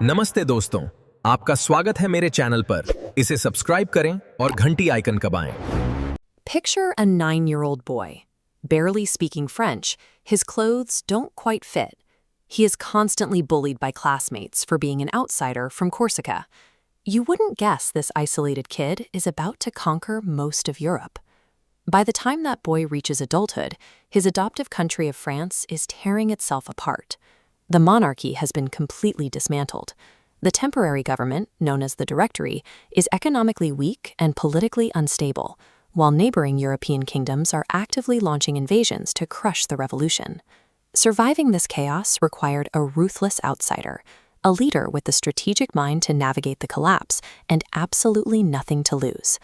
नमस्ते दोस्तों, आपका स्वागत है मेरे चैनल पर। इसे सब्सक्राइब करें और घंटी आइकन दबाएं। Picture a 9-year-old boy. Barely speaking French, his clothes don't quite fit. He is constantly bullied by classmates for being an outsider from Corsica. You wouldn't guess this isolated kid is about to conquer most of Europe. By the time that boy reaches adulthood, his adoptive country of France is tearing itself apart. The monarchy has been completely dismantled. The temporary government, known as the Directory, is economically weak and politically unstable, while neighboring European kingdoms are actively launching invasions to crush the revolution. Surviving this chaos required a ruthless outsider, a leader with the strategic mind to navigate the collapse and absolutely nothing to lose.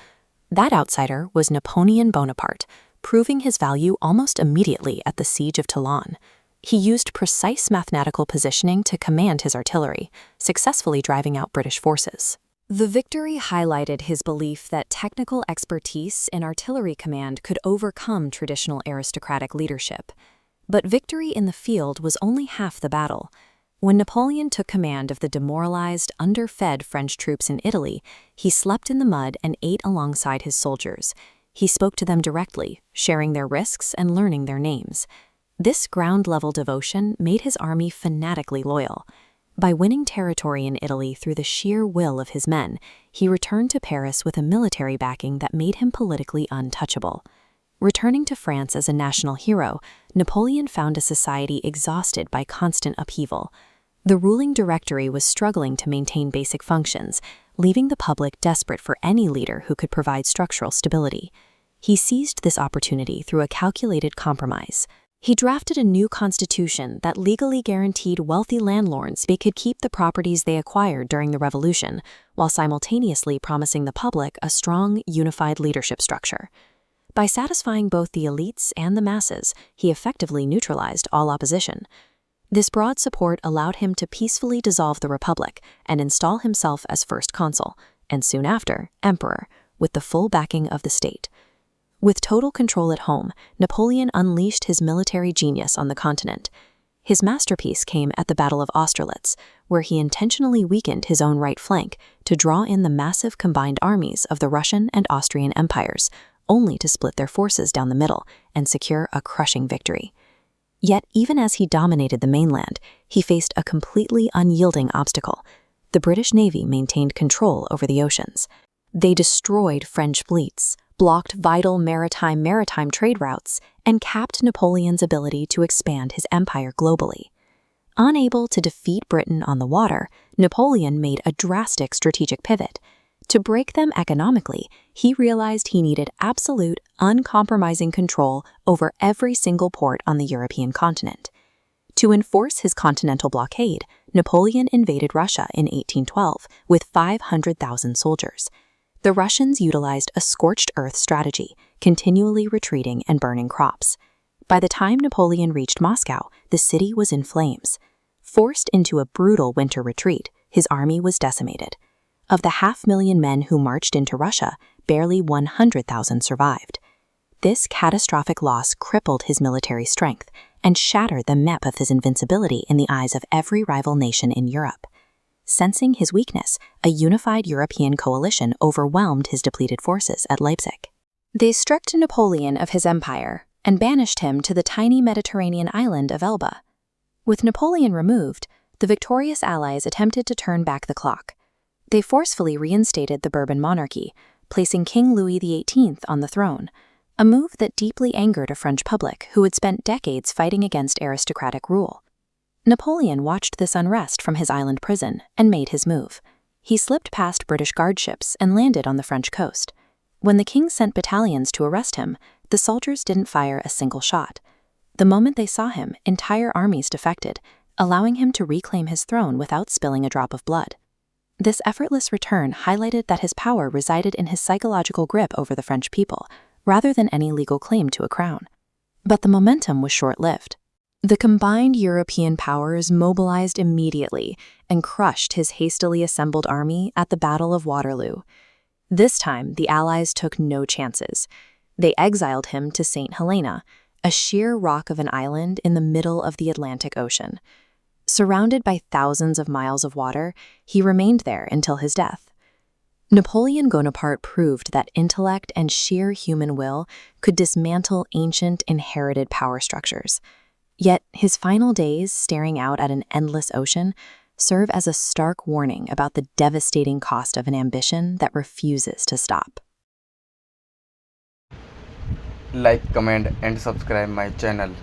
That outsider was Napoleon Bonaparte, proving his value almost immediately at the Siege of Toulon. He used precise mathematical positioning to command his artillery, successfully driving out British forces. The victory highlighted his belief that technical expertise in artillery command could overcome traditional aristocratic leadership. But victory in the field was only half the battle. When Napoleon took command of the demoralized, underfed French troops in Italy, he slept in the mud and ate alongside his soldiers. He spoke to them directly, sharing their risks and learning their names. This ground-level devotion made his army fanatically loyal. By winning territory in Italy through the sheer will of his men, he returned to Paris with a military backing that made him politically untouchable. Returning to France as a national hero, Napoleon found a society exhausted by constant upheaval. The ruling Directory was struggling to maintain basic functions, leaving the public desperate for any leader who could provide structural stability. He seized this opportunity through a calculated compromise. He drafted a new constitution that legally guaranteed wealthy landlords they could keep the properties they acquired during the revolution, while simultaneously promising the public a strong, unified leadership structure. By satisfying both the elites and the masses, he effectively neutralized all opposition. This broad support allowed him to peacefully dissolve the republic and install himself as first consul, and soon after, emperor, with the full backing of the state. With total control at home, Napoleon unleashed his military genius on the continent. His masterpiece came at the Battle of Austerlitz, where he intentionally weakened his own right flank to draw in the massive combined armies of the Russian and Austrian empires, only to split their forces down the middle and secure a crushing victory. Yet, even as he dominated the mainland, he faced a completely unyielding obstacle. The British Navy maintained control over the oceans. They destroyed French fleets, blocked vital maritime trade routes, and capped Napoleon's ability to expand his empire globally. Unable to defeat Britain on the water, Napoleon made a drastic strategic pivot. To break them economically, he realized he needed absolute, uncompromising control over every single port on the European continent. To enforce his continental blockade, Napoleon invaded Russia in 1812 with 500,000 soldiers. The Russians utilized a scorched earth strategy, continually retreating and burning crops. By the time Napoleon reached Moscow, the city was in flames. Forced into a brutal winter retreat, his army was decimated. Of the 500,000 men who marched into Russia, barely 100,000 survived. This catastrophic loss crippled his military strength and shattered the map of his invincibility in the eyes of every rival nation in Europe. Sensing his weakness, a unified European coalition overwhelmed his depleted forces at Leipzig. They stripped Napoleon of his empire and banished him to the tiny Mediterranean island of Elba. With Napoleon removed, the victorious allies attempted to turn back the clock. They forcefully reinstated the Bourbon monarchy, placing King Louis XVIII on the throne, a move that deeply angered a French public who had spent decades fighting against aristocratic rule. Napoleon watched this unrest from his island prison and made his move. He slipped past British guard ships and landed on the French coast. When the king sent battalions to arrest him, the soldiers didn't fire a single shot. The moment they saw him, entire armies defected, allowing him to reclaim his throne without spilling a drop of blood. This effortless return highlighted that his power resided in his psychological grip over the French people, rather than any legal claim to a crown. But the momentum was short-lived. The combined European powers mobilized immediately and crushed his hastily assembled army at the Battle of Waterloo. This time, the Allies took no chances. They exiled him to St. Helena, a sheer rock of an island in the middle of the Atlantic Ocean. Surrounded by thousands of miles of water, he remained there until his death. Napoleon Bonaparte proved that intellect and sheer human will could dismantle ancient inherited power structures. Yet his final days staring out at an endless ocean serve as a stark warning about the devastating cost of an ambition that refuses to stop. Like, comment and subscribe my channel.